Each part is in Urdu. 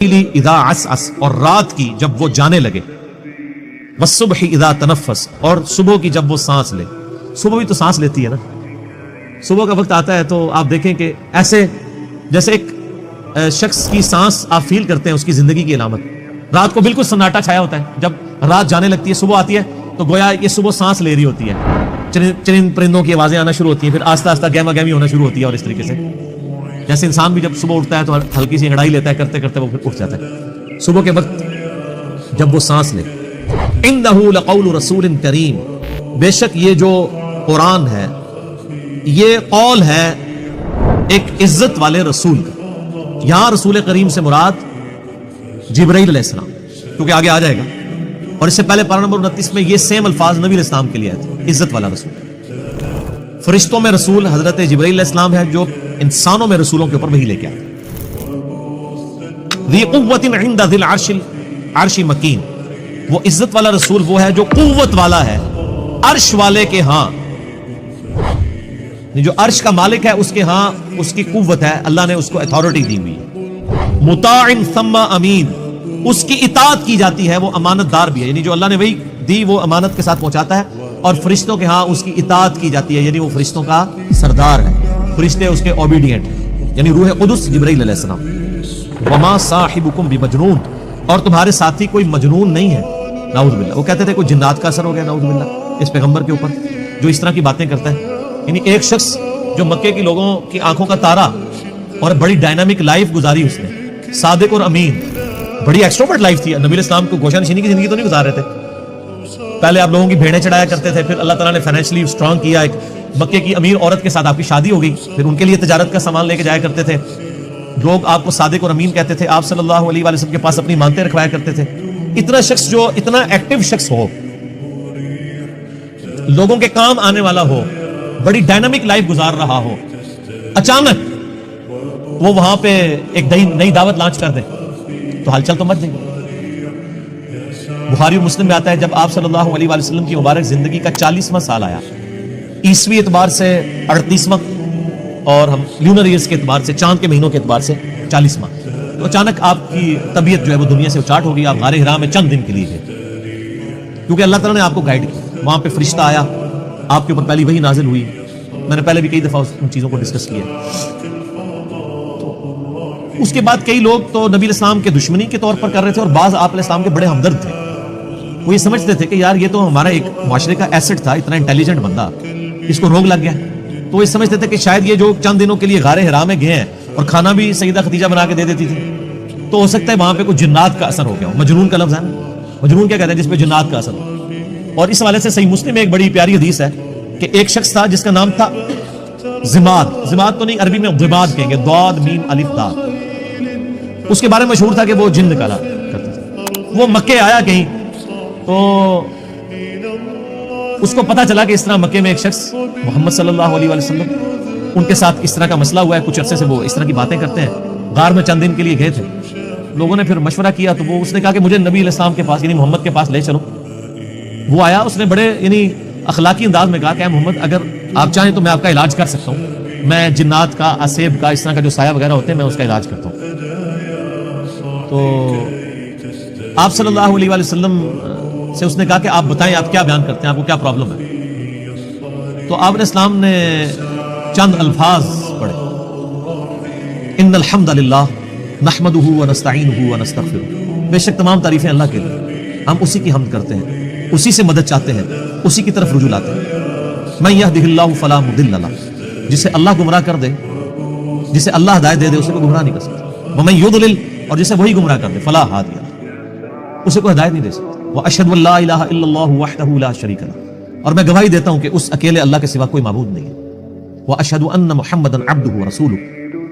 اذا عسعس، اور رات کی جب وہ جانے لگے، والصبح اذا تنفس، اور صبح کی جب وہ سانس لے. صبح بھی تو سانس لیتی ہے نا. صبح کا وقت آتا ہے تو آپ دیکھیں کہ ایسے جیسے ایک شخص کی سانس آپ فیل کرتے ہیں اس کی زندگی کی علامت. رات کو بالکل سناٹا چھایا ہوتا ہے، جب رات جانے لگتی ہے صبح آتی ہے تو گویا یہ صبح سانس لے رہی ہوتی ہے. چرند پرندوں کی آوازیں آنا شروع ہوتی ہیں، پھر آہستہ آہستہ گہما گہمی ہونا شروع ہوتی ہے. اور اس طریقے سے جیسے انسان بھی جب صبح اٹھتا ہے تو ہلکی سی انگڑائی لیتا ہے، کرتے کرتے وہ پھر اٹھ جاتا ہے. صبح کے وقت جب وہ سانس لے، انہ لقول رسول کریم، بے شک یہ جو قرآن ہے یہ قول ہے ایک عزت والے رسول کا. یہاں رسول کریم سے مراد جبرائیل علیہ السلام، کیونکہ آگے آ جائے گا. اور اس سے پہلے پارہ نمبر 29 میں یہ سیم الفاظ نبی علیہ السلام کے لیے آئے تھے، عزت والا رسول. فرشتوں میں رسول حضرت جبرائیل علیہ السلام ہے، جو انسانوں میں رسولوں کے اوپر وحی لے کے آتے. ذی قوت عند ذی العرش مکین، وہ عزت والا رسول وہ ہے جو قوت والا ہے عرش والے کے ہاں. جو عرش کا مالک ہے اس کے ہاں اس کی قوت ہے، اللہ نے اس کو اتھارٹی دی ہوئی ہے. مطاع ثم امین، اس کی اطاعت کی جاتی ہے، وہ امانت دار بھی ہے. یعنی جو اللہ نے وہی دی وہ امانت کے ساتھ پہنچاتا ہے. اور فرشتوں کے ہاں اس کی اطاعت کی جاتی ہے، یعنی وہ فرشتوں کا سردار ہے. فرشتے اس کے اوبیڈینٹ ہیں، یعنی روح قدس جبرائیل علیہ السلام. وما صاحبکم بمجنون، اور تمہارے ساتھی کوئی مجنون نہیں ہے. نعوذ باللہ. وہ کہتے تھے کوئی جنات کا اثر ہو گیا نعوذ باللہ اس پیغمبر کے اوپر جو اس طرح کی باتیں کرتا ہے. یعنی ایک شخص جو مکے کی لوگوں کی آنکھوں کا تارا اور بڑی ڈائنامک لائف گزاری اس نے، صادق اور امین، بڑی ایکسٹروورٹ لائف تھی. نبی اسلام کو گوشہ نشینی کی زندگی تو نہیں گزار رہے تھے. پہلے آپ لوگوں کی بھیڑیں چڑھایا کرتے تھے، پھر اللہ تعالیٰ نے فائنینشلی اسٹرانگ کیا. ایک مکے کی امیر عورت کے ساتھ آپ کی شادی ہو گئی، پھر ان کے لیے تجارت کا سامان لے کے جایا کرتے تھے. لوگ آپ کو صادق اور امین کہتے تھے. آپ صلی اللہ علیہ وآلہ وسلم کے پاس اپنی مانتے رکھوایا کرتے تھے. اتنا شخص جو اتنا ایکٹیو شخص ہو، لوگوں کے کام آنے والا ہو، بڑی ڈائنامک لائف گزار رہا ہو، اچانک وہ وہاں پہ ایک نئی دعوت لانچ کر دے تو ہلچل تو مچ جائے گی. بخاری و مسلم میں آتا ہے جب آپ صلی اللہ علیہ وآلہ وسلم کی مبارک زندگی کا 40واں سال آیا، عیسوی اعتبار سے 38واں، اور ہم لیونر ایئرز کے اعتبار سے چاند کے مہینوں کے اعتبار سے 40واں، تو اچانک آپ کی طبیعت جو ہے وہ دنیا سے اچاٹ ہو گئی. آپ غار حرا میں چند دن کے لیے گئے کیونکہ اللہ تعالیٰ نے آپ کو گائیڈ کیا. وہاں پہ فرشتہ آیا، آپ کے اوپر پہلی وحی نازل ہوئی. میں نے پہلے بھی کئی دفعہ ان چیزوں کو ڈسکس کیا. اس کے بعد کئی لوگ تو نبی علیہ السلام کے دشمنی کے طور پر کر رہے تھے، اور بعض آپ علیہ السلام کے بڑے ہمدرد تھے. وہ یہ سمجھتے تھے کہ یار یہ تو ہمارا ایک معاشرے کا ایسٹ تھا، اتنا انٹیلیجنٹ بندہ، اس کو روگ لگ گیا. تو وہ یہ سمجھتے تھے کہ شاید یہ جو چند دنوں کے لیے غار حرا میں گئے ہیں اور کھانا بھی سیدہ خدیجہ بنا کے دے دیتی تھی، تو ہو سکتا ہے وہاں پہ کوئی جنات کا اثر ہو گیا ہو. مجنون کا لفظ ہے نا، مجنون کیا کہتے ہیں؟ جس پہ جنات کا اثر ہو. اور اس حوالے سے صحیح مسلم میں ایک بڑی پیاری حدیث ہے کہ ایک شخص تھا جس کا نام تھا زماد. زماد تو نہیں، عربی میں ضباد کہیں گے، ضاد میم الف دال. اس کے بارے میں مشہور تھا کہ وہ جن نکالا کرتا تھا. وہ مکے آیا کہیں تو اس کو پتا چلا کہ اس طرح مکے میں ایک شخص محمد صلی اللہ علیہ وسلم، ان کے ساتھ اس طرح کا مسئلہ ہوا ہے. کچھ عرصے سے وہ اس طرح کی باتیں کرتے ہیں. غار میں چند دن کے لیے گئے تھے. لوگوں نے پھر مشورہ کیا تو اس نے کہا کہ مجھے نبی علیہ السلام کے پاس، یعنی محمد کے پاس لے چلو. وہ آیا، اس نے بڑے یعنی اخلاقی انداز میں کہا کہ اے محمد، اگر آپ چاہیں تو میں آپ کا علاج کر سکتا ہوں. میں جنات کا، اسیب کا، اس طرح کا جو سایہ وغیرہ ہوتے ہیں میں اس کا علاج کرتا ہوں. تو آپ صلی اللہ علیہ وآلہ وسلم سے اس نے کہا کہ آپ بتائیں آپ کیا بیان کرتے ہیں، آپ کو کیا پرابلم ہے. تو آپ علیہ السلام نے چند الفاظ پڑھے، ان الحمد للہ نحمدہ ونستعینہ ونستغفرہ. بے شک تمام تعریفیں اللہ کے لیے، ہم اسی کی حمد کرتے ہیں، اسی سے مدد چاہتے ہیں، اسی کی طرف رجوع لاتے ہیں. من یہدہ اللہ فلا مضل لہ، جسے اللہ گمراہ کر دے، جسے اللہ ہدایت دے دے اسے کوئی گمراہ نہیں کر سکتا. ومن یضلل، اور جسے وہی گمراہ کر دے، فلا ہادی لہ، اسے کوئی ہدایت نہیں دے سکتا. واشہد ان لا الہ الا اللہ وحدہ لا شریک لہ، اور میں گواہی دیتا ہوں کہ اس اکیلے اللہ کے سوا کوئی معبود نہیں ہے. واشہد ان محمدا عبدہ ورسولہ،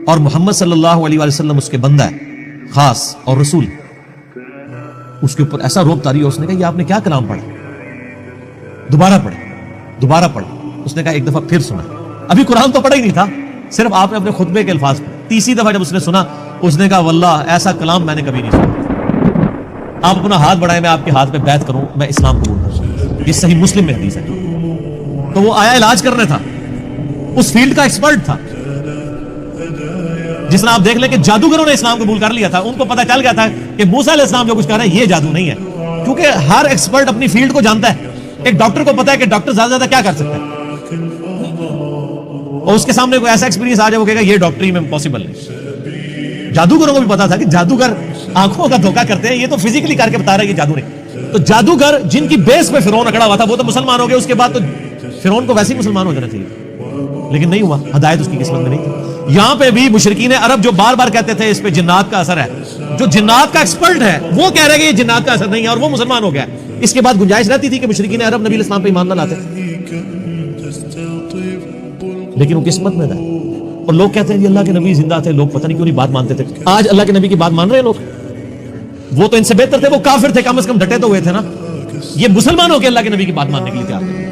اور محمد صلی اللہ علیہ وآلہ وسلم اس کے بندہ ہے خاص اور رسول. اس کے اوپر ایسا روب طاری ہے. اس نے کہا یہ آپ نے کیا کلام پڑھا؟ دوبارہ پڑھے، دوبارہ پڑھا. اس نے کہا ایک دفعہ پھر سنا. ابھی قرآن تو پڑھا ہی نہیں تھا، صرف آپ نے اپنے خطبے کے الفاظ پڑھے. تیسری دفعہ جب اس نے سنا، اس نے کہا واللہ ایسا کلام میں نے کبھی نہیں سنا. آپ اپنا ہاتھ بڑھائیں، میں آپ کے ہاتھ پہ بیعت کروں، میں اسلام قبول کروں. یہ صحیح مسلم میں حدیث ہے. تو وہ آیا علاج کرنے تھا، اس فیلڈ کا ایکسپرٹ تھا. جس طرح آپ دیکھ لیں کہ جادوگروں نے اسلام قبول کر لیا تھا، ان کو پتہ چل گیا تھا کہ موسیٰ علیہ السلام جو کچھ کر رہے ہیں یہ جادو نہیں ہے، کیونکہ ہر ایکسپرٹ اپنی فیلڈ کو جانتا ہے. ایک ڈاکٹر کو پتا ہے کہ ڈاکٹر زیادہ زیادہ کیا کر سکتا ہے، اور اس کے سامنے کوئی ایسا ایکسپیرینس آ جائے وہ کہے گا یہ ڈاکٹری میں پاسبل نہیں. جادوگروں کو بھی پتا تھا کہ جادوگر آنکھوں کا دھوکہ کرتے ہیں، یہ تو فزیکلی کر کے بتا رہا ہے یہ جادو نہیں. تو جادوگر جن کی بیس پہ فرعون اکڑا ہوا تھا وہ تو مسلمان ہو گئے، اس کے بعد تو فرعون کو ویسے ہی مسلمان ہو جانا چاہیے، لیکن نہیں ہوا، ہدایت اس کی قسمت میں نہیں تھی. یہاں پہ بھی مشرکین عرب جو بار بار کہتے تھے اس پہ جنات کا اثر ہے، جو جنات کا ایکسپرٹ ہے وہ کہہ رہے ہیں کہ یہ جنات کا اثر نہیں ہے اور وہ مسلمان ہو گیا. اس کے بعد گنجائش رہتی تھی کہ مشرکین عرب نبی اسلام پہ ایمان نہ لاتے، لیکن وہ قسمت میں تھا. اور لوگ کہتے ہیں کہ اللہ کے نبی زندہ تھے، لوگ پتہ نہیں کیوں نہیں بات مانتے تھے. آج اللہ کے نبی کی بات مان رہے ہیں لوگ، وہ تو ان سے بہتر تھے، وہ کافر تھے، کم از کم ڈٹے تو ہوئے تھے نا. یہ مسلمان ہو کے اللہ کے نبی کی بات ماننے کے لیے تیار تھے.